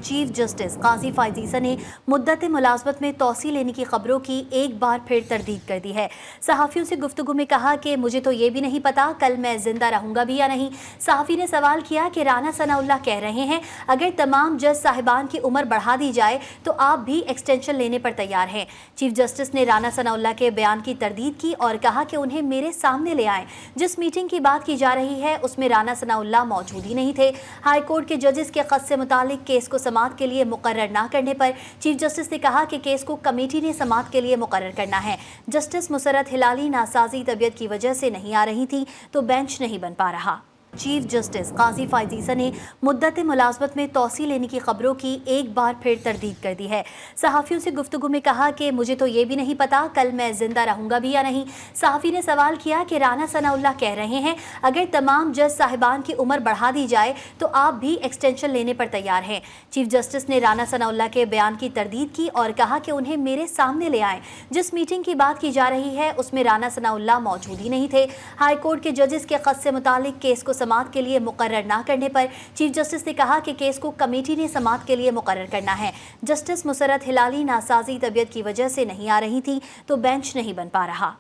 Chief justice काजी फायजीसा ने मुद्दत मुलाजमत में तौसी लेने की खबरों की एक बार फिर तरदीद कर दी है। सहाफ़ियों से गुफ्तगू में कहा कि मुझे तो ये भी नहीं पता कल मैं जिंदा रहूंगा भी या नहीं। सहाफ़ी ने सवाल किया कि राना सनाउल्लाह कह रहे हैं अगर तमाम जज साहिबान की उम्र बढ़ा दी जाए तो आप भी एक्सटेंशन लेने पर तैयार हैं। चीफ जस्टिस ने राना सनाउल्लाह के बयान की तरदीद की और कहा कि उन्हें मेरे सामने ले आएं। जिस मीटिंग की बात की जा रही है उसमें राना सनाउल्लाह मौजूद ही नहीं थे। हाई कोर्ट के जजेस के खत से मुतालिक केस को समाअत के लिए मुकर्रर न करने पर चीफ जस्टिस ने कहा कि केस को कमेटी ने समाअत के लिए मुकर्रर करना है। जस्टिस मुसरत हिलाली नासाजी तबीयत की वजह से नहीं आ रही थी तो बेंच नहीं बन पा रहा। चीफ जस्टिस काजी फायजीसा ने मुद्दत मुलाजमत में तौसी लेने की खबरों की एक बार फिर तरदीद कर दी है। सहाफ़ियों से गुफ्तगू में कहा कि मुझे तो ये भी नहीं पता कल मैं जिंदा रहूंगा भी या नहीं। सहाफ़ी ने सवाल किया कि राना सनाउल्लाह कह रहे हैं अगर तमाम जज साहिबान की उम्र बढ़ा दी जाए तो आप भी एक्सटेंशन लेने पर तैयार हैं। चीफ जस्टिस ने राना सनाउल्लाह के बयान की तरदीद की और कहा कि उन्हें मेरे सामने ले आएं। जिस मीटिंग की बात की जा रही है उसमें राना सनाउल्लाह मौजूद ही नहीं थे। हाई कोर्ट के जजेस के खत से मुतालिक केस को समाअत के लिए मुकर्रर न करने पर चीफ जस्टिस ने कहा कि केस को कमेटी ने समाअत के लिए मुकर्रर करना है। जस्टिस मुसरत हिलाली नासाजी तबीयत की वजह से नहीं आ रही थी तो बेंच नहीं बन पा रहा।